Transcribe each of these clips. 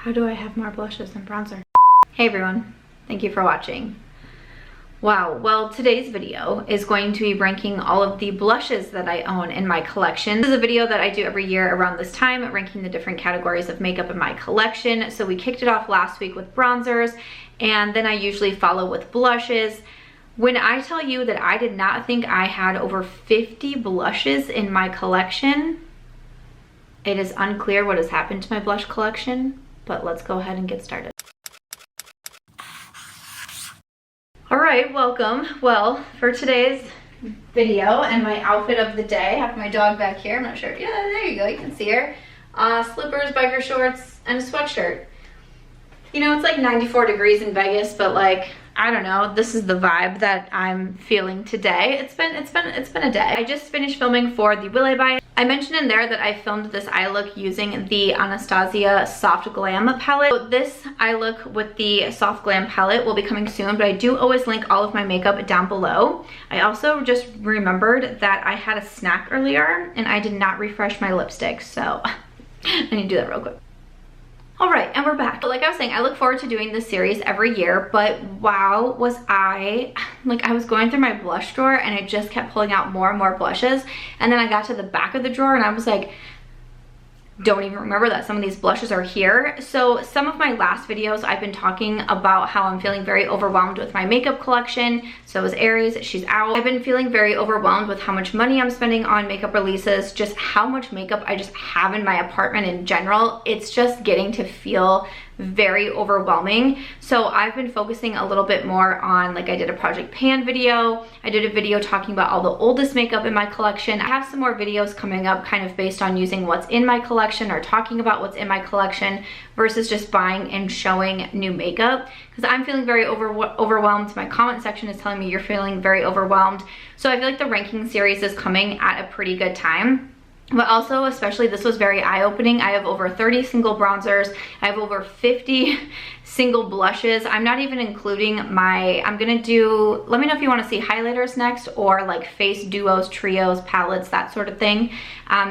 How do I have more blushes than bronzer? Hey everyone, thank you for watching. Wow, well today's video is going to be ranking all of the blushes that I own in my collection. This is a video that I do every year around this time, ranking the different categories of makeup in my collection. So we kicked it off last week with bronzers, and then I usually follow with blushes. When I tell you that I did not think I had over 50 blushes in my collection, it is unclear what has happened to my blush collection, but let's go ahead and get started. All right, welcome. Well, for today's video and my outfit of the day, I have my dog back here. I'm not sure. Yeah, there you go. You can see her. Slippers, biker shorts, and a sweatshirt. You know, it's like 94 degrees in Vegas, but like, I don't know, this is the vibe that I'm feeling today. It's been a day. I just finished filming for the Will I Buy. I mentioned in there that I filmed this eye look using the Anastasia Soft Glam palette. So this eye look with the Soft Glam palette will be coming soon, but I do always link all of my makeup down below. I also just remembered that I had a snack earlier and I did not refresh my lipstick, so I need to do that real quick. All right, and we're back. Like I was saying, I look forward to doing this series every year, but wow, was I was going through my blush drawer and I just kept pulling out more and more blushes. And then I got to the back of the drawer and I was like, don't even remember that some of these blushes are here. So some of my last videos, I've been talking about how I'm feeling very overwhelmed with my makeup collection. So is Aries, she's out. I've been feeling very overwhelmed with how much money I'm spending on makeup releases, just how much makeup I just have in my apartment in general. It's just getting to feel very overwhelming. So I've been focusing a little bit more on, like, I did a Project Pan video. I did a video talking about all the oldest makeup in my collection. I have some more videos coming up kind of based on using what's in my collection or talking about what's in my collection versus just buying and showing new makeup, because I'm feeling very overwhelmed. My comment section is telling me you're feeling very overwhelmed. So I feel like the ranking series is coming at a pretty good time. But also, especially, this was very eye-opening. I have over 30 single bronzers. I have over 50 single blushes. I'm not even including I'm gonna do, let me know if you want to see highlighters next, or like face duos, trios, palettes, that sort of thing,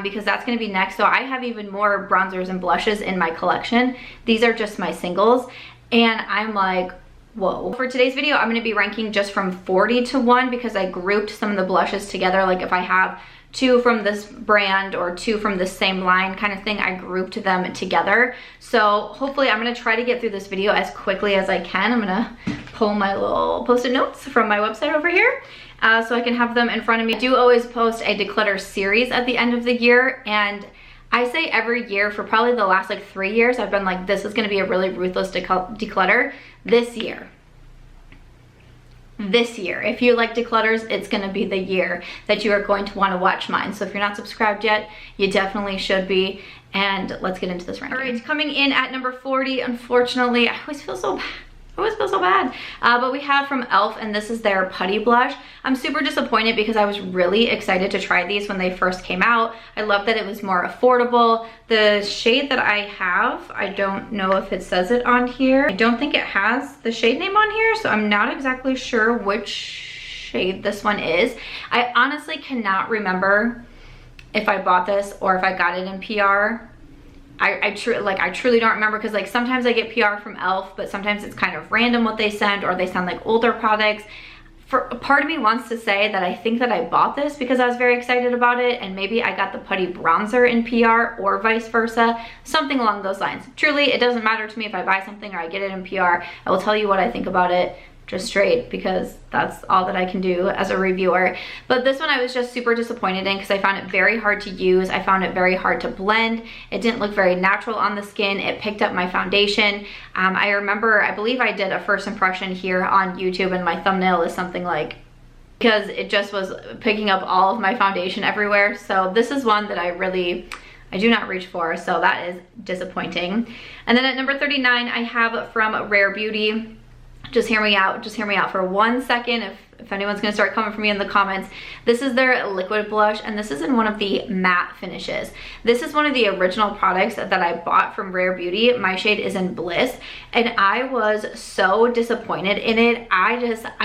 because that's gonna be next. So I have even more bronzers and blushes in my collection. These are just my singles, and I'm like, whoa. For today's video, I'm gonna be ranking just from 40 to 1 because I grouped some of the blushes together. Like if I have 2 from this brand or 2 from the same line kind of thing, I grouped them together. So hopefully I'm gonna try to get through this video as quickly as I can. I'm gonna pull my little post-it notes from my website over here so I can have them in front of me. I do always post a declutter series at the end of the year, and I say every year for probably the last like 3 years, I've been like, this is gonna be a really ruthless declutter. This year, if you like declutters, it's gonna be the year that you are going to want to watch mine. So if you're not subscribed yet, you definitely should be. And let's get into this ranking. All right, coming in at number 40, unfortunately, I always feel so bad. But we have from e.l.f., and this is their Putty Blush. I'm super disappointed because I was really excited to try these when they first came out. I love that it was more affordable. The shade that I have, I don't know if it says it on here. I don't think it has the shade name on here, so I'm not exactly sure which shade this one is. I honestly cannot remember if I bought this or if I got it in PR. I truly don't remember, because like sometimes I get PR from e.l.f., but sometimes it's kind of random what they send, or they send like older products. For a part of me wants to say that I think that I bought this because I was very excited about it, and maybe I got the Putty Bronzer in PR or vice versa, something along those lines. Truly, it doesn't matter to me if I buy something or I get it in PR. I will tell you what I think about it just straight, because that's all that I can do as a reviewer. But this one I was just super disappointed in because I found it very hard to use. I found it very hard to blend. It didn't look very natural on the skin. It picked up my foundation. I remember, I believe I did a first impression here on YouTube, and my thumbnail is something like, because it just was picking up all of my foundation everywhere. So this is one that I do not reach for, so that is disappointing. And then at number 39, I have from Rare Beauty. Just hear me out for 1 second. if anyone's gonna start coming for me in the comments, this is their liquid blush, and this is in one of the matte finishes. This is one of the original products that I bought from Rare Beauty. My shade is in Bliss, and I was so disappointed in it. I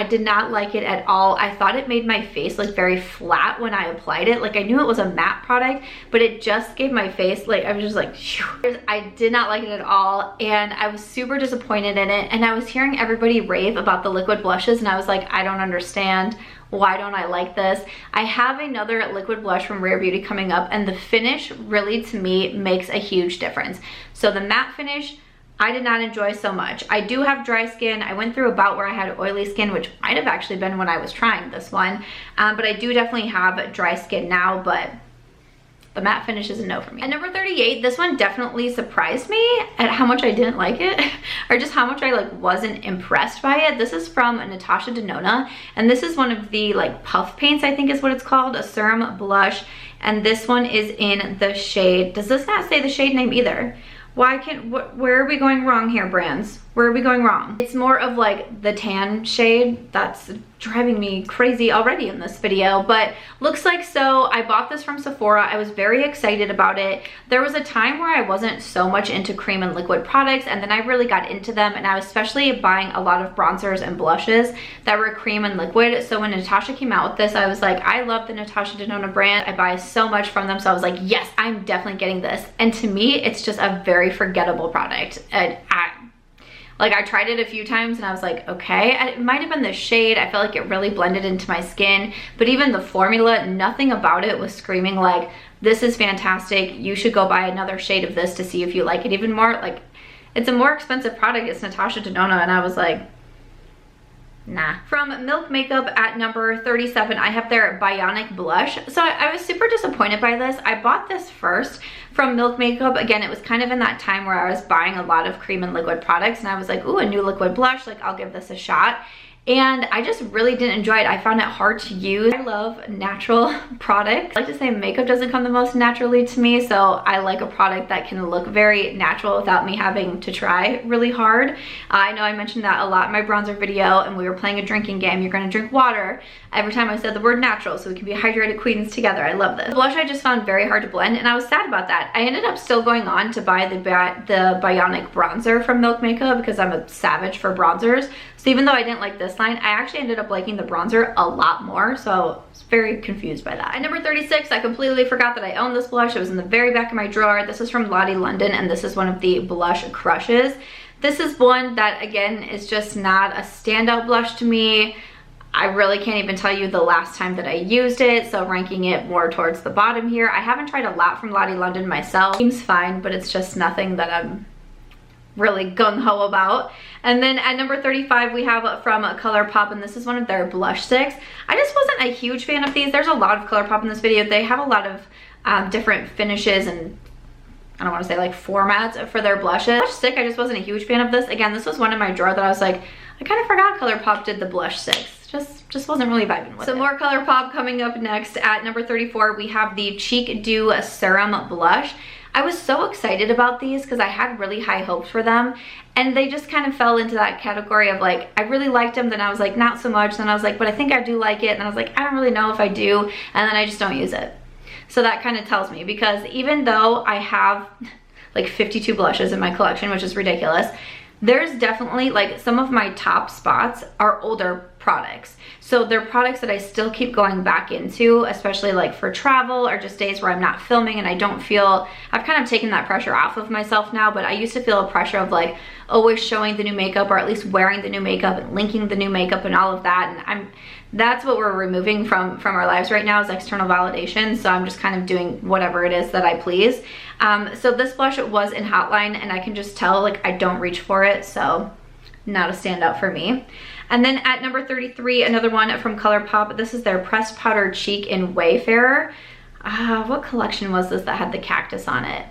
did not like it at all. I thought it made my face look very flat when I applied it. Like, I knew it was a matte product, but it just gave my face, like, I was just like, phew. I did not like it at all, and I was super disappointed in it. And I was hearing everybody rave about the liquid blushes, and I was like, I don't understand. Why don't I like this? I have another liquid blush from Rare Beauty coming up, and the finish really, to me, makes a huge difference. So the matte finish, I did not enjoy so much. I do have dry skin. I went through a bout where I had oily skin, which might have actually been when I was trying this one. But I do definitely have dry skin now, but the matte finish is a no for me. At number 38, this one definitely surprised me at how much I didn't like it, or just how much I like wasn't impressed by it. This is from Natasha Denona, and this is one of the like puff paints, I think is what it's called, a serum blush. And this one is in the shade, does this not say the shade name either? Why can't, where are we going wrong here, brands? Where are we going wrong? It's more of like the tan shade. That's driving me crazy already in this video, but looks like so. I bought this from Sephora. I was very excited about it. There was a time where I wasn't so much into cream and liquid products, and then I really got into them, and I was especially buying a lot of bronzers and blushes that were cream and liquid. So when Natasha came out with this, I was like, I love the Natasha Denona brand. I buy so much from them, so I was like, yes, I'm definitely getting this. And to me, it's just a very forgettable product. And I tried it a few times and I was like, okay. It might have been the shade. I felt like it really blended into my skin, but even the formula, nothing about it was screaming like, this is fantastic. You should go buy another shade of this to see if you like it even more. Like, it's a more expensive product. It's Natasha Denona, and I was like, nah. From Milk Makeup at number 37, I have their Bionic Blush. So I was super disappointed by this. I bought this first from Milk Makeup. Again, it was kind of in that time where I was buying a lot of cream and liquid products, and I was like, ooh, a new liquid blush, like I'll give this a shot. And I just really didn't enjoy it. I found it hard to use. I love natural products. I like to say makeup doesn't come the most naturally to me, so I like a product that can look very natural without me having to try really hard. I know I mentioned that a lot in my bronzer video, and we were playing a drinking game. You're gonna drink water every time I said the word natural, so we can be hydrated queens together. I love this. The blush I just found very hard to blend, and I was sad about that. I ended up still going on to buy the Bionic Bronzer from Milk Makeup because I'm a savage for bronzers. So even though I didn't like this line, I actually ended up liking the bronzer a lot more, so I was very confused by that. At number 36, I completely forgot that I owned this blush. It was in the very back of my drawer. This is from Lottie London, and this is one of the blush crushes. This is one that, again, is just not a standout blush to me. I really can't even tell you the last time that I used it, so ranking it more towards the bottom here. I haven't tried a lot from Lottie London myself. Seems fine, but it's just nothing that I'm really gung-ho about. And then at number 35, we have from Colourpop, and this is one of their blush sticks. I just wasn't a huge fan of these. There's a lot of Colourpop in this video. They have a lot of different finishes and, I don't want to say like formats for their blushes. Blush stick, I just wasn't a huge fan of this. Again, this was one in my drawer that I was like, I kind of forgot Colourpop did the blush sticks. Just wasn't really vibing with it. So more Colourpop coming up next. At number 34, we have the Cheek Dew Serum Blush. I was so excited about these because I had really high hopes for them, and they just kind of fell into that category of like, I really liked them, then I was like, not so much, then I was like, but I think I do like it, and I was like, I don't really know if I do, and then I just don't use it. So that kind of tells me, because even though I have like 52 blushes in my collection, which is ridiculous, there's definitely like some of my top spots are older products. So they're products that I still keep going back into, especially like for travel or just days where I'm not filming and I don't feel, I've kind of taken that pressure off of myself now, but I used to feel a pressure of like always showing the new makeup, or at least wearing the new makeup and linking the new makeup and all of that. And that's what we're removing from our lives right now, is external validation. So I'm just kind of doing whatever it is that I please. So this blush, it was in Hotline, and I can just tell like I don't reach for it, so not a standout for me. And then at number 33, another one from Colourpop. This is their Pressed Powder Cheek in Wayfarer. What collection was this that had the cactus on it?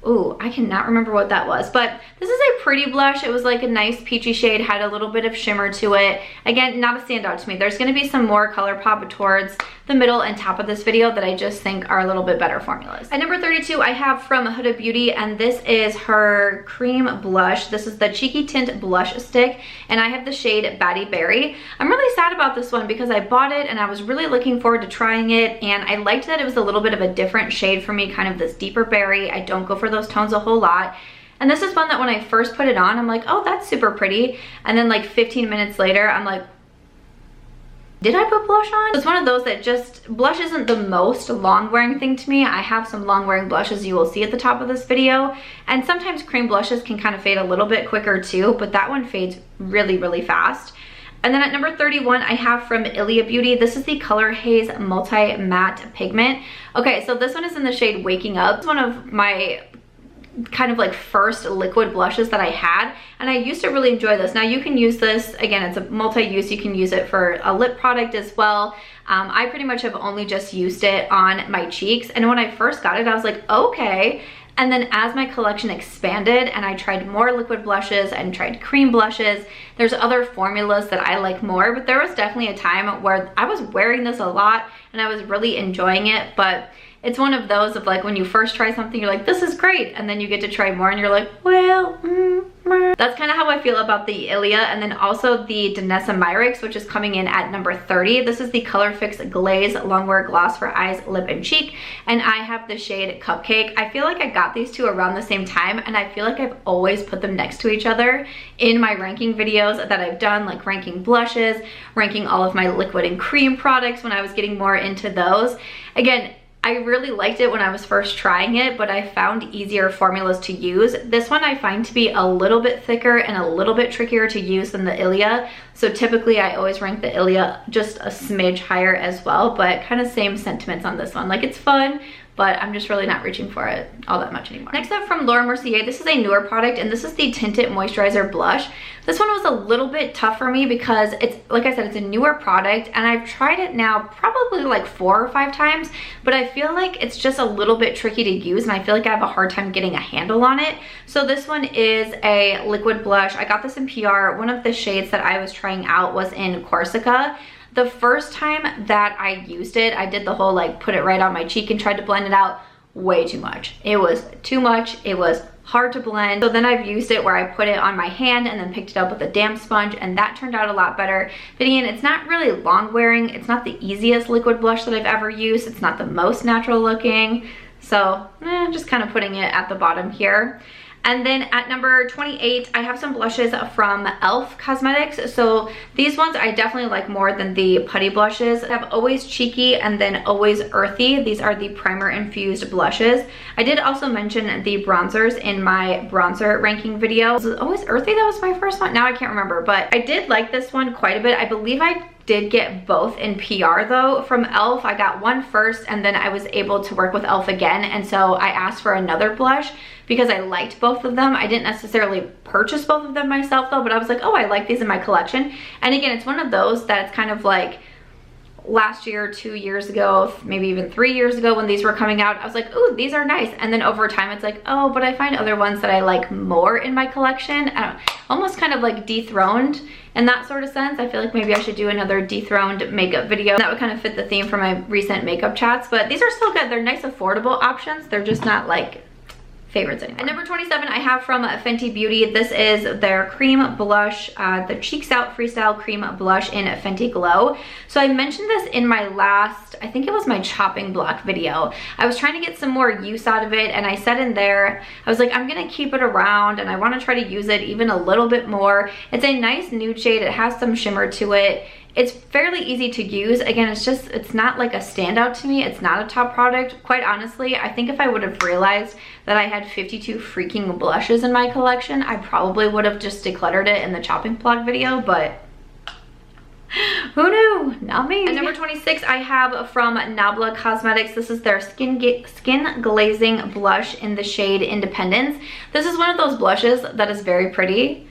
Ooh, I cannot remember what that was, but this is a pretty blush. It was like a nice peachy shade, had a little bit of shimmer to it. Again, not a standout to me. There's gonna be some more Colourpop towards the middle and top of this video that I just think are a little bit better formulas. At number 32, I have from Huda Beauty, and this is her cream blush. This is the Cheeky Tint Blush Stick, and I have the shade Batty Berry. I'm really sad about this one because I bought it and I was really looking forward to trying it, and I liked that it was a little bit of a different shade for me, kind of this deeper berry. I don't go for those tones a whole lot. And this is one that when I first put it on, I'm like, oh, that's super pretty. And then like 15 minutes later, I'm like, did I put blush on? It's one of those that just, blush isn't the most long wearing thing to me. I have some long wearing blushes you will see at the top of this video. And sometimes cream blushes can kind of fade a little bit quicker too, but that one fades really, really fast. And then at number 31, I have from Ilia Beauty. This is the Color Haze Multi Matte Pigment. Okay, so this one is in the shade Waking Up. It's one of my kind of like first liquid blushes that I had, and I used to really enjoy this. Now you can use this, again, it's a multi-use. You can use it for a lip product as well. I pretty much have only just used it on my cheeks, and when I first got it, I was like, okay. And then as my collection expanded and I tried more liquid blushes and tried cream blushes, there's other formulas that I like more, but there was definitely a time where I was wearing this a lot and I was really enjoying it. But it's one of those of like, when you first try something, you're like, this is great. And then you get to try more and you're like, well, that's kind of how I feel about the Ilia. And then also the Danessa Myricks, which is coming in at number 30. This is the Color Fix Glaze Longwear Gloss for eyes, lip, and cheek. And I have the shade Cupcake. I feel like I got these two around the same time, and I feel like I've always put them next to each other in my ranking videos that I've done, like ranking blushes, ranking all of my liquid and cream products when I was getting more into those. Again, I really liked it when I was first trying it, but I found easier formulas to use. This one I find to be a little bit thicker and a little bit trickier to use than the Ilia. So typically I always rank the Ilia just a smidge higher as well, but kind of same sentiments on this one. Like, it's fun, but I'm just really not reaching for it all that much anymore. Next up from Laura Mercier, this is a newer product, and this is the Tinted Moisturizer Blush. This one was a little bit tough for me because it's, like I said, it's a newer product, and I've tried it now probably like 4 or 5 times, but I feel like it's just a little bit tricky to use, and I feel like I have a hard time getting a handle on it. So this one is a liquid blush. I got this in PR. One of the shades that I was trying out was in Corsica. The first time that I used it, I did the whole like put it right on my cheek and tried to blend it out. Way too much. It was too much. It was hard to blend. So then I've used it where I put it on my hand and then picked it up with a damp sponge, and that turned out a lot better. But again, it's not really long wearing. It's not the easiest liquid blush that I've ever used. It's not the most natural looking. So just kind of putting it at the bottom here. And then at number 28, I have some blushes from e.l.f. Cosmetics. So these ones I definitely like more than the Putty blushes. I have Always Cheeky and then Always Earthy. These are the Primer Infused blushes. I did also mention the bronzers in my bronzer ranking video. Was it Always Earthy? That was my first one? Now I can't remember, but I did like this one quite a bit. I believe I did get both in PR though from e.l.f. I got one first, and then I was able to work with e.l.f. again, and so I asked for another blush because I liked both of them. I didn't necessarily purchase both of them myself though, but I was like, oh, I like these in my collection. And again, it's one of those that's kind of like last year, 2 years ago, maybe even 3 years ago when these were coming out, I was like, ooh, these are nice. And then over time, it's like, oh, but I find other ones that I like more in my collection. I don't know, almost kind of like dethroned in that sort of sense. I feel like maybe I should do another dethroned makeup video. That would kind of fit the theme for my recent makeup chats, but these are still good. They're nice, affordable options. They're just not like favorites anymore. At number 27, I have from Fenty Beauty. This is their cream blush, the Cheeks Out Freestyle Cream Blush in Fenty Glow. So I mentioned this in my last, I think it was my chopping block video. I was trying to get some more use out of it, and I said in there, I was like, I'm gonna keep it around and I wanna try to use it even a little bit more. It's a nice nude shade. It has some shimmer to it. It's fairly easy to use. Again, it's not like a standout to me. It's not a top product. Quite honestly, I think if I would have realized that I had 52 freaking blushes in my collection, I probably would have just decluttered it in the chopping block video, but who knew? Not me. At number 26, I have from Nabla Cosmetics. This is their Skin Glazing Blush in the shade Independence. This is one of those blushes that is very pretty.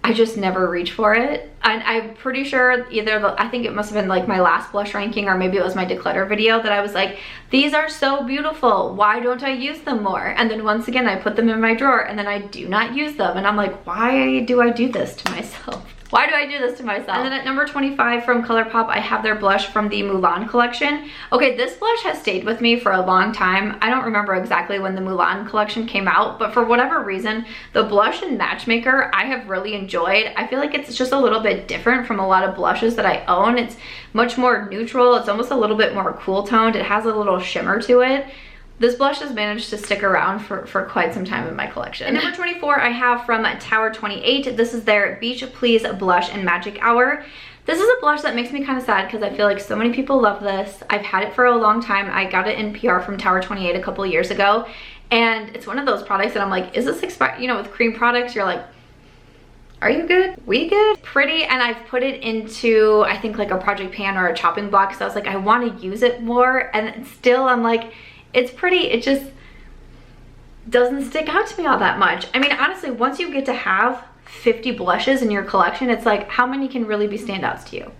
I just never reach for it. And I'm pretty sure I think it must have been like my last blush ranking, or maybe it was my declutter video, that I was like, these are so beautiful, why don't I use them more? And then once again, I put them in my drawer and then I do not use them. And I'm like, why do I do this to myself? Why do I do this to myself? And then at number 25 from Colourpop, I have their blush from the Mulan collection. Okay, this blush has stayed with me for a long time. I don't remember exactly when the Mulan collection came out, but for whatever reason, the blush in Matchmaker I have really enjoyed. I feel like it's just a little bit different from a lot of blushes that I own. It's much more neutral. It's almost a little bit more cool toned. It has a little shimmer to it. This blush has managed to stick around for quite some time in my collection. At number 24, I have from Tower 28. This is their Beach Please blush in Magic Hour. This is a blush that makes me kind of sad because I feel like so many people love this. I've had it for a long time. I got it in PR from Tower 28 a couple years ago. And it's one of those products that I'm like, is this expired? You know, with cream products, you're like, are you good? We good? Pretty. And I've put it into, I think, like a project pan or a chopping block because I was like, I want to use it more. And still I'm like, it's pretty, it just doesn't stick out to me all that much. I mean, honestly, once you get to have 50 blushes in your collection, it's like, how many can really be standouts to you?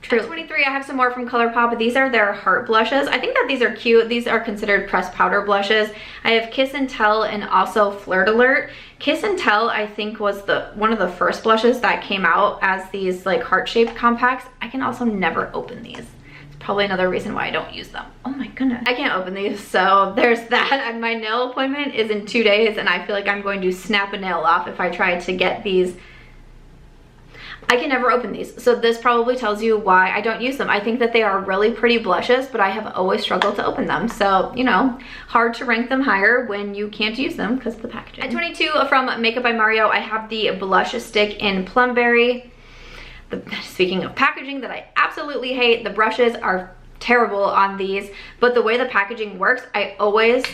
True. At 23, I have some more from Colourpop. These are their Heart blushes. I think that these are cute. These are considered pressed powder blushes. I have Kiss and Tell and also Flirt Alert. Kiss and Tell, I think, was one of the first blushes that came out as these like heart-shaped compacts. I can also never open these. Probably another reason why I don't use them. Oh my goodness. I can't open these, so there's that. And my nail appointment is in 2 days and I feel like I'm going to snap a nail off if I try to get these. I can never open these. So this probably tells you why I don't use them. I think that they are really pretty blushes, but I have always struggled to open them. So, you know, hard to rank them higher when you can't use them because of the packaging. At 22 from Makeup by Mario, I have the blush stick in Plum Berry. Speaking of packaging that I absolutely hate, the brushes are terrible on these, but the way the packaging works, I always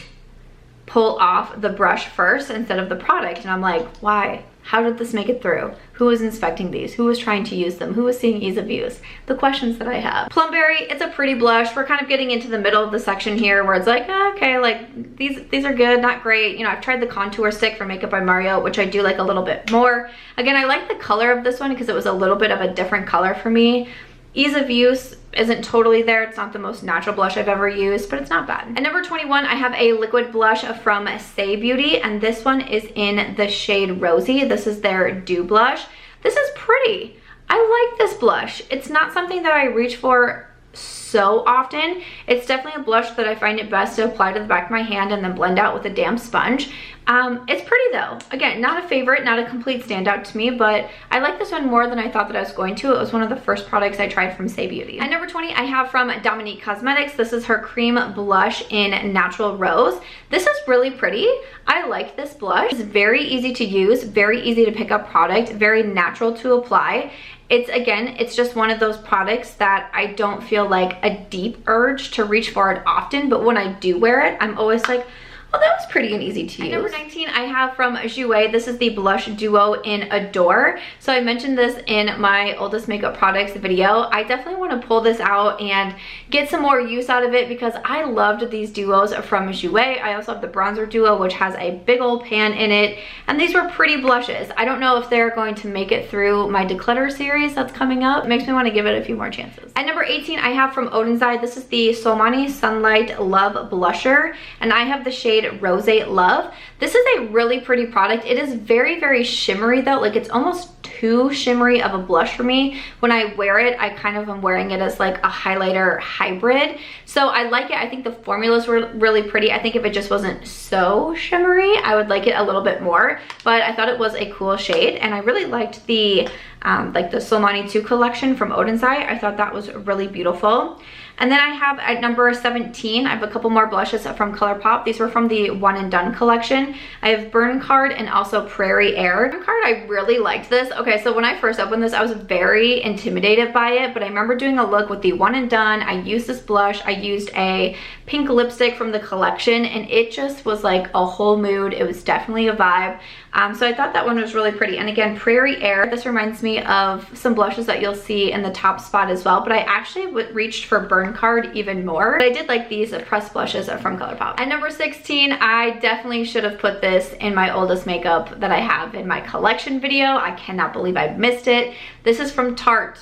pull off the brush first instead of the product, and I'm like, why? How did this make it through? Who was inspecting these? Who was trying to use them? Who was seeing ease of use? The questions that I have. Plum Berry, it's a pretty blush. We're kind of getting into the middle of the section here where it's like, okay, like these are good, not great. You know, I've tried the contour stick from Makeup by Mario, which I do like a little bit more. Again, I like the color of this one because it was a little bit of a different color for me. Ease of use isn't totally there. It's not the most natural blush I've ever used, but it's not bad. At number 21, I have a liquid blush from Saie Beauty, and this one is in the shade Rosy. This is their Dew blush. This is pretty. I like this blush. It's not something that I reach for so often. It's definitely a blush that I find it best to apply to the back of my hand and then blend out with a damp sponge. It's pretty though. Again, not a favorite, not a complete standout to me, but I like this one more than I thought that I was going to. It was one of the first products I tried from Saie Beauty. At number 20, I have from Dominique Cosmetics. This is her cream blush in Natural Rose. This is really pretty. I like this blush. It's very easy to use, very easy to pick up product, very natural to apply. It's just one of those products that I don't feel like a deep urge to reach for it often, but when I do wear it, I'm always like, oh, that was pretty and easy to use. At number 19, I have from Jouer. This is the blush duo in Adore. So I mentioned this in my oldest makeup products video. I definitely want to pull this out and get some more use out of it because I loved these duos from Jouer. I also have the bronzer duo, which has a big old pan in it. And these were pretty blushes. I don't know if they're going to make it through my declutter series that's coming up. It makes me want to give it a few more chances. At number 18, I have from Odenside. This is the Solmani Sunlight Love Blusher. And I have the shade Rose Love. This is a really pretty product. It is very, very shimmery though. Like it's almost too shimmery of a blush for me. When I wear it, I kind of am wearing it as like a highlighter hybrid. So I like it. I think the formulas were really pretty. I think if it just wasn't so shimmery, I would like it a little bit more. But I thought it was a cool shade and I really liked the like the Solmani 2 collection from Odenside. I thought that was really beautiful. And then I have at number 17, I have a couple more blushes from Colourpop. These were from the One and Done collection. I have Burn Card and also Prairie Air. Burn Card, I really liked this. Okay, so when I first opened this, I was very intimidated by it, but I remember doing a look with the One and Done. I used this blush. I used a pink lipstick from the collection, and it just was like a whole mood. It was definitely a vibe. So I thought that one was really pretty. And again, Prairie Air, this reminds me of some blushes that you'll see in the top spot as well, but I actually reached for Burn Card even more. But I did like these pressed blushes from Colourpop. At number 16, I definitely should have put this in my oldest makeup that I have in my collection video. I cannot believe I missed it. This is from Tarte.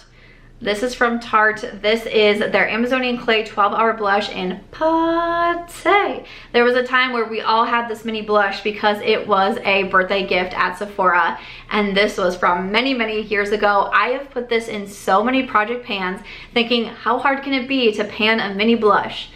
This is from Tarte. This is their Amazonian Clay 12-Hour Blush in Putty. There was a time where we all had this mini blush because it was a birthday gift at Sephora, and this was from many, many years ago. I have put this in so many project pans thinking, how hard can it be to pan a mini blush?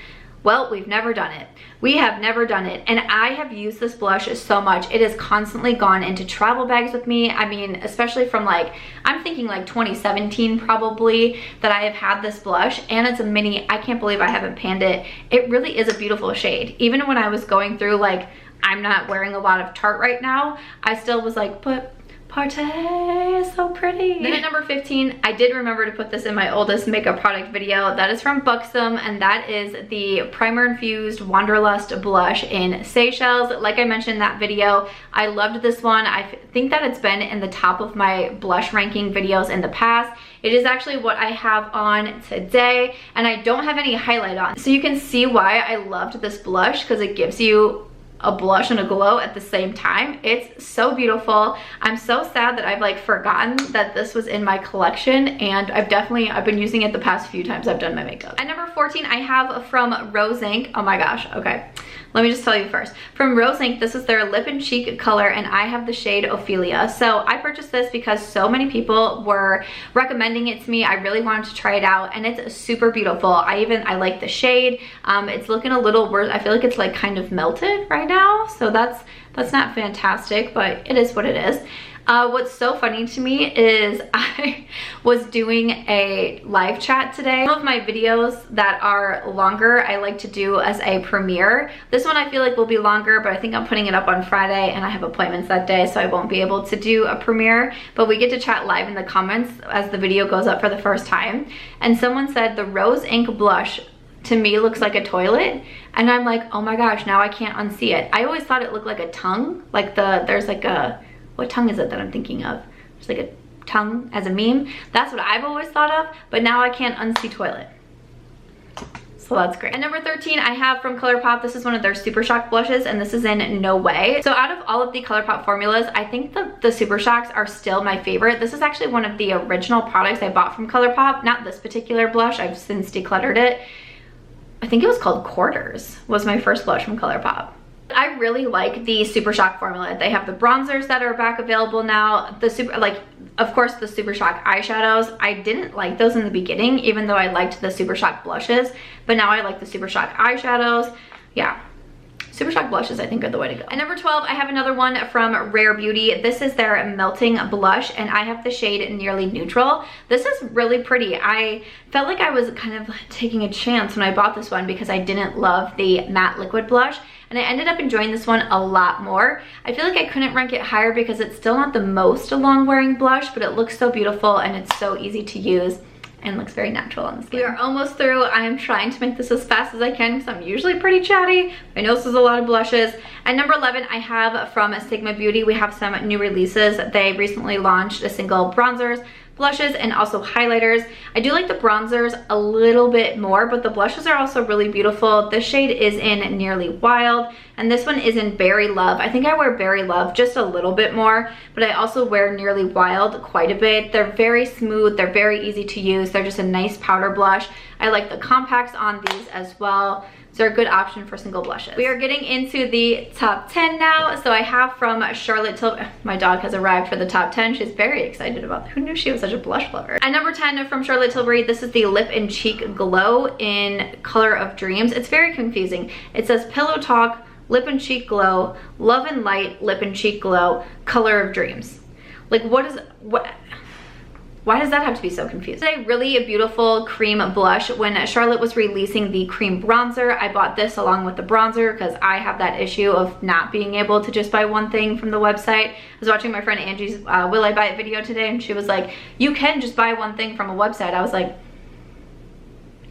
Well, we've never done it. We have never done it, and I have used this blush so much. It has constantly gone into travel bags with me. I mean, especially from like, I'm thinking like 2017 probably, that I have had this blush, and it's a mini. I can't believe I haven't panned it. It really is a beautiful shade. Even when I was going through like, I'm not wearing a lot of Tarte right now, I still was like, but Partey is so pretty. Then at number 15, I did remember to put this in my oldest makeup product video. That is from Buxom, and that is the Primer Infused Wanderlust Blush in Seychelles. Like I mentioned in that video, I loved this one. I think that it's been in the top of my blush ranking videos in the past. It is actually what I have on today, and I don't have any highlight on. So you can see why I loved this blush, because it gives you a blush and a glow at the same time. It's so beautiful. I'm so sad that I've like forgotten that this was in my collection, and I've been using it the past few times I've done my makeup. At number 14, I have from Rose Inc. Oh my gosh, okay. Let me just tell you first. From Rose Inc, this is their lip and cheek color, and I have the shade Ophelia. So I purchased this because so many people were recommending it to me. I really wanted to try it out, and it's super beautiful. I like the shade. It's looking a little worse. I feel like it's like kind of melted right now. So that's not fantastic, but it is what it is. What's so funny to me is I was doing a live chat today. Some of my videos that are longer, I like to do as a premiere. This one I feel like will be longer, but I think I'm putting it up on Friday, and I have appointments that day, so I won't be able to do a premiere, but we get to chat live in the comments as the video goes up for the first time. And someone said the Rose Inc blush to me looks like a toilet, and I'm like, oh my gosh, now I can't unsee it. I always thought it looked like a tongue, like there's like a, what tongue is it that I'm thinking of? There's like a tongue as a meme. That's what I've always thought of, but now I can't unsee toilet. So that's great. At number 13, I have from Colourpop. This is one of their Super Shock blushes, and this is in No Way. So out of all of the Colourpop formulas, I think the Super Shocks are still my favorite. This is actually one of the original products I bought from Colourpop. Not this particular blush, I've since decluttered it. I think it was called Quarters, was my first blush from Colourpop. I really like the Super Shock formula. They have the bronzers that are back available now. Of course, the Super Shock eyeshadows. I didn't like those in the beginning, even though I liked the Super Shock blushes, but now I like the Super Shock eyeshadows. Yeah. Super Shock blushes, I think, are the way to go. At number 12, I have another one from Rare Beauty. This is their Melting Blush, and I have the shade Nearly Neutral. This is really pretty. I felt like I was kind of taking a chance when I bought this one because I didn't love the matte liquid blush, and I ended up enjoying this one a lot more. I feel like I couldn't rank it higher because it's still not the most long-wearing blush, but it looks so beautiful and it's so easy to use and looks very natural on the skin. We are almost through. I am trying to make this as fast as I can because I'm usually pretty chatty. I know this is a lot of blushes. At number 11, I have from Sigma Beauty. We have some new releases. They recently launched a single bronzers, blushes, and also highlighters. I do like the bronzers a little bit more, but the blushes are also really beautiful. This shade is in Nearly Wild, and this one is in Berry Love. I think I wear Berry Love just a little bit more, but I also wear Nearly Wild quite a bit. They're very smooth, they're very easy to use. They're just a nice powder blush. I like the compacts on these as well. So they're a good option for single blushes. We are getting into the top 10 now. So I have from Charlotte Tilbury. My dog has arrived for the top 10. She's very excited about that. Who knew she was such a blush lover? At number 10 from Charlotte Tilbury, this is the Lip and Cheek Glow in Color of Dreams. It's very confusing. It says Pillow Talk, Lip and Cheek Glow, Love and Light, Lip and Cheek Glow, Color of Dreams. Like why does that have to be so confusing? It's a really beautiful cream blush. When Charlotte was releasing the cream bronzer, I bought this along with the bronzer because I have that issue of not being able to just buy one thing from the website. I was watching my friend Angie's Will I Buy It video today, and she was like, you can just buy one thing from a website. I was like,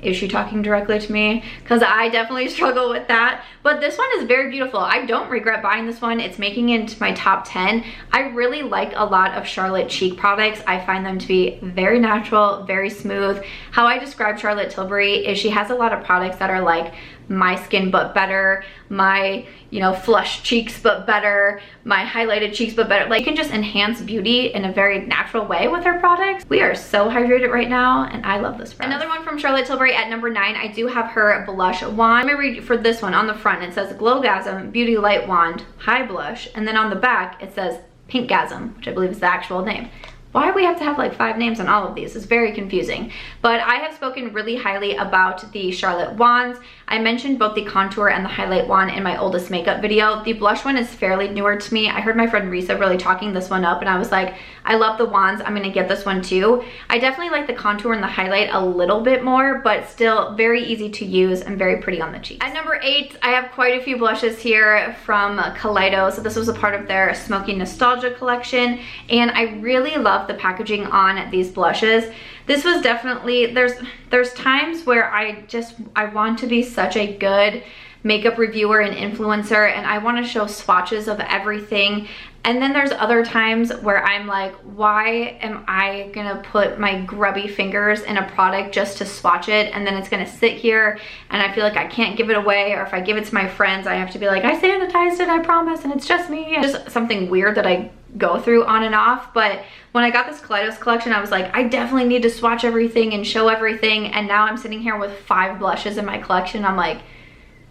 is she talking directly to me? Because I definitely struggle with that. But this one is very beautiful. I don't regret buying this one. It's making it into my top 10. I really like a lot of Charlotte cheek products. I find them to be very natural, very smooth. How I describe Charlotte Tilbury is she has a lot of products that are like my skin but better, my, you know, flushed cheeks but better, my highlighted cheeks but better. Like, you can just enhance beauty in a very natural way with her products. We are so hydrated right now, and I love this brand. Another one from Charlotte Tilbury at number 9, I do have her blush wand. Let me read for this one. On the front it says Glowgasm Beauty Light Wand High Blush, and then on the back it says Pinkgasm, which I believe is the actual name. Why do we have to have like 5 names on all of these? It's very confusing. But I have spoken really highly about the Charlotte wands. I mentioned both the contour and the highlight wand in my oldest makeup video. The blush one is fairly newer to me. I heard my friend Risa really talking this one up, and I was like, I love the wands. I'm gonna get this one too. I definitely like the contour and the highlight a little bit more, but still very easy to use and very pretty on the cheeks. At number 8, I have quite a few blushes here from Kaleidos. So this was a part of their Smoky Nostalgia collection, and I really love the packaging on these blushes. This was definitely, there's times where I want to be such a good makeup reviewer and influencer, and I want to show swatches of everything. And then there's other times where I'm like, why am I gonna put my grubby fingers in a product just to swatch it, and then it's gonna sit here and I feel like I can't give it away, or if I give it to my friends I have to be like, I sanitized it, I promise, and it's just me. It's just something weird that I go through on and off. But when I got this Kaleidos collection, I was like, I definitely need to swatch everything and show everything, and now I'm sitting here with 5 blushes in my collection. I'm like,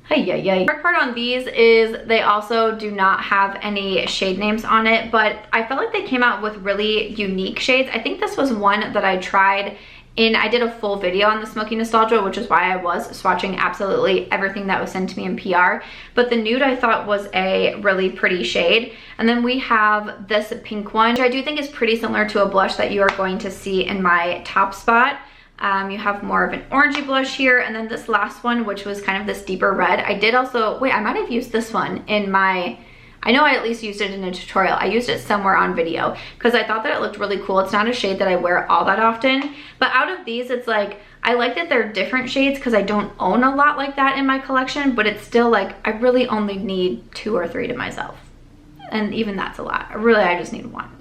the hard part on these is they also do not have any shade names on it, but I felt like they came out with really unique shades. I think this was one that I tried in, I did a full video on the Smoky Nostalgia, which is why I was swatching absolutely everything that was sent to me in PR. But the nude I thought was a really pretty shade. And then we have this pink one, which I do think is pretty similar to a blush that you are going to see in my top spot. You have more of an orangey blush here, and then this last one, which was kind of this deeper red. I did also, wait, I might have used this one in my, I know I at least used it in a tutorial. I used it somewhere on video because I thought that it looked really cool. It's not a shade that I wear all that often, but out of these, it's like, I like that they're different shades because I don't own a lot like that in my collection, but it's still like, I really only need 2 or 3 to myself. And even that's a lot. I just need 1.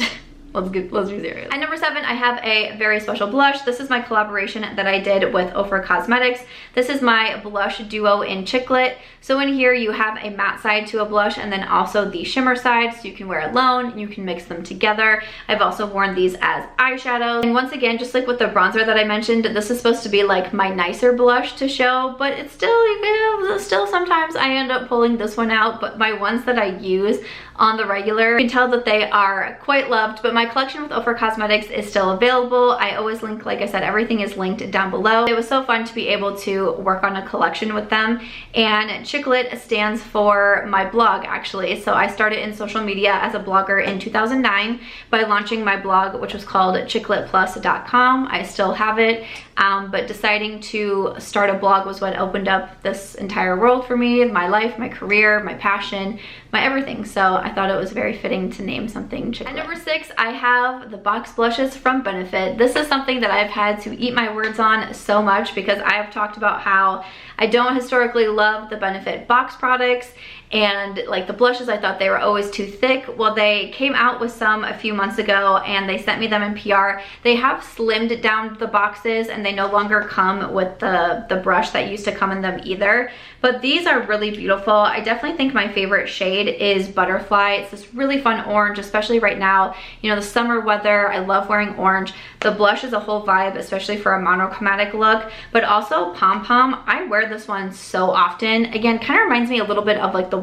Let's be serious. At number 7, I have a very special blush. This is my collaboration that I did with Ofra Cosmetics. This is my blush duo in Chiclet. So in here you have a matte side to a blush and then also the shimmer side, so you can wear it alone, you can mix them together. I've also worn these as eyeshadows. And once again, just like with the bronzer that I mentioned, this is supposed to be like my nicer blush to show, but it's still sometimes I end up pulling this one out. But my ones that I use on the regular, you can tell that they are quite loved. But my collection with Ofra Cosmetics is still available. I always link, like I said, everything is linked down below. It was so fun to be able to work on a collection with them. And Chiclet stands for my blog, actually. So I started in social media as a blogger in 2009 by launching my blog, which was called chicletplus.com. I still have it, but deciding to start a blog was what opened up this entire world for me, my life, my career, my passion, my everything. So I thought it was very fitting to name something Chiclet. At number 6, I have the box blushes from Benefit. This is something that I've had to eat my words on so much because I have talked about how I don't historically love the Benefit box products, and like the blushes, I thought they were always too thick. Well, they came out with some a few months ago and they sent me them in PR. They have slimmed down the boxes and they no longer come with the brush that used to come in them either. But these are really beautiful. I definitely think my favorite shade is Butterfly. It's this really fun orange, especially right now, you know, the summer weather. I love wearing orange. The blush is a whole vibe, especially for a monochromatic look, but also Pom Pom. I wear this one so often. Again, kind of reminds me a little bit of like the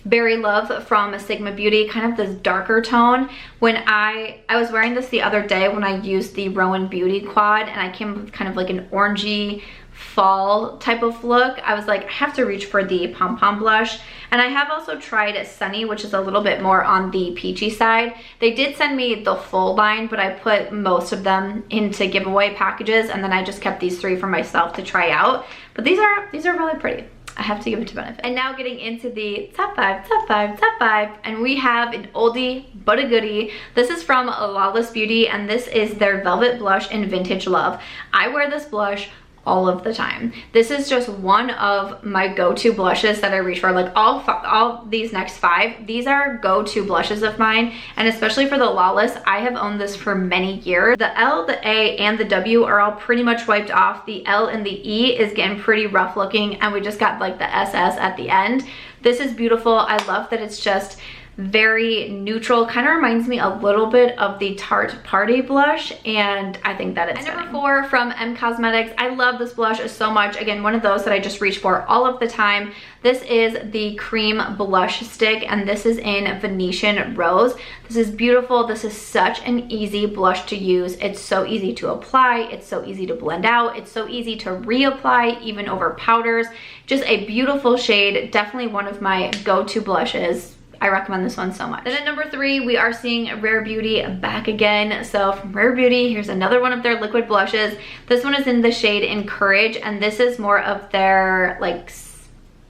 Berry Love from Sigma Beauty, kind of this darker tone. When I was wearing this the other day when I used the Rowan Beauty quad, and I came with kind of like an orangey fall type of look, I was like, I have to reach for the Pom Pom blush. And I have also tried Sunny, which is a little bit more on the peachy side. They did send me the full line, but I put most of them into giveaway packages, and then I just kept these 3 for myself to try out. But these are really pretty. I have to give it to Benefit. And now getting into the top 5, and we have an oldie but a goodie. This is from Lawless Beauty, and this is their Velvet Blush in Vintage Love. I wear this blush all of the time. This is just one of my go-to blushes that I reach for. Like all these next 5, these are go-to blushes of mine, and especially for the Lawless, I have owned this for many years. The L, the A, and the W are all pretty much wiped off. The L and the E is getting pretty rough looking, and we just got like the SS at the end. This is beautiful. I love that it's just very neutral, kind of reminds me a little bit of the Tarte Party blush, and I think that it's stunning. Number 4 from M Cosmetics. I love this blush so much. Again, one of those that I just reach for all of the time. This is the cream blush stick, and this is in Venetian Rose. This is beautiful. This is such an easy blush to use. It's so easy to apply. It's so easy to blend out. It's so easy to reapply, even over powders. Just a beautiful shade. Definitely one of my go-to blushes. I recommend this one so much. Then at number 3, we are seeing Rare Beauty back again. So from Rare Beauty, here's another one of their liquid blushes. This one is in the shade Encourage, and this is more of their like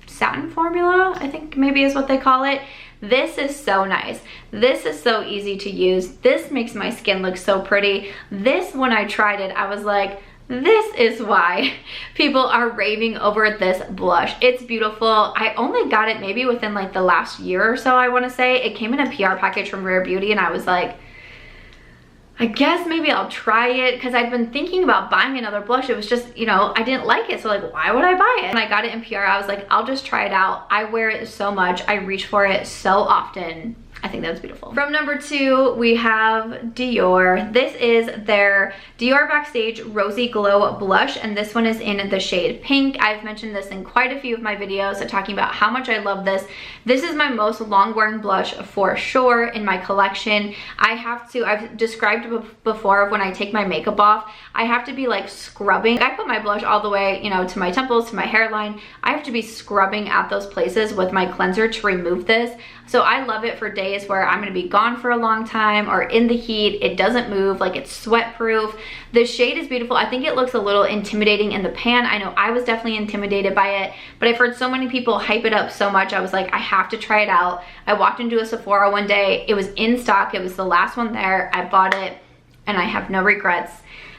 satin formula, I think maybe is what they call it. This is so nice. This is so easy to use. This makes my skin look so pretty. This, when I tried it, I was like, this is why people are raving over this blush. It's beautiful. I only got it maybe within like the last year or so, I want to say. It came in a PR package from Rare Beauty, and I was like, I guess maybe I'll try it, because I'd been thinking about buying another blush. It was just, you know, I didn't like it, so like, why would I buy it? When I got it in PR, I was like, I'll just try it out. I wear it so much. I reach for it so often. I think that's beautiful. From number 2, we have Dior. This is their Dior Backstage Rosy Glow Blush, and this one is in the shade Pink. I've mentioned this in quite a few of my videos, talking about how much I love this. This is my most long-wearing blush for sure in my collection. I've described before of when I take my makeup off, I have to be like scrubbing. I put my blush all the way, you know, to my temples, to my hairline. I have to be scrubbing at those places with my cleanser to remove this. So I love it for days where I'm gonna be gone for a long time or in the heat. It doesn't move, like it's sweat proof. The shade is beautiful. I think it looks a little intimidating in the pan. I know I was definitely intimidated by it, but I've heard so many people hype it up so much. I was like, I have to try it out. I walked into a Sephora one day. It was in stock. It was the last one there. I bought it and I have no regrets.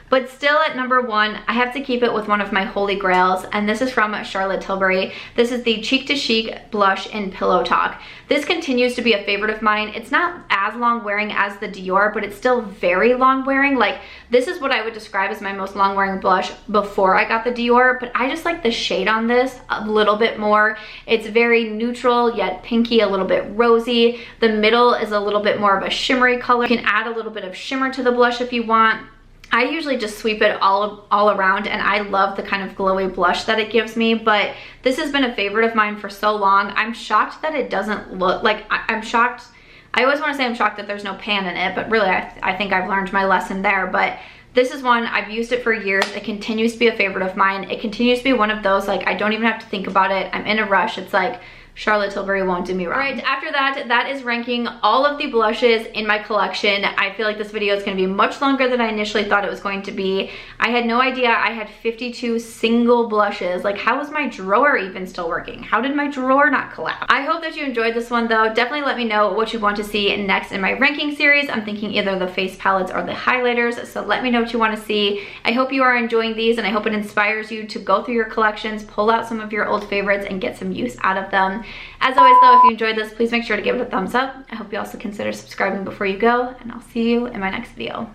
But still at number 1, I have to keep it with one of my holy grails, and this is from Charlotte Tilbury. This is the Cheek to Chic blush in Pillow Talk. This continues to be a favorite of mine. It's not as long wearing as the Dior, but it's still very long wearing. Like, this is what I would describe as my most long wearing blush before I got the Dior, but I just like the shade on this a little bit more. It's very neutral yet pinky, a little bit rosy. The middle is a little bit more of a shimmery color. You can add a little bit of shimmer to the blush if you want. I usually just sweep it all around, and I love the kind of glowy blush that it gives me, but this has been a favorite of mine for so long. I'm shocked that it doesn't look like, I'm shocked. I always want to say I'm shocked that there's no pan in it, but really I think I've learned my lesson there. But this is one, I've used it for years. It continues to be a favorite of mine. It continues to be one of those, like, I don't even have to think about it. I'm in a rush. It's like, Charlotte Tilbury won't do me wrong. All right, after that, that is ranking all of the blushes in my collection. I feel like this video is gonna be much longer than I initially thought it was going to be. I had no idea I had 52 single blushes. Like, how was my drawer even still working? How did my drawer not collapse? I hope that you enjoyed this one though. Definitely let me know what you want to see next in my ranking series. I'm thinking either the face palettes or the highlighters, so let me know what you wanna see. I hope you are enjoying these, and I hope it inspires you to go through your collections, pull out some of your old favorites, and get some use out of them. As always though, if you enjoyed this, please make sure to give it a thumbs up. I hope you also consider subscribing before you go, and I'll see you in my next video.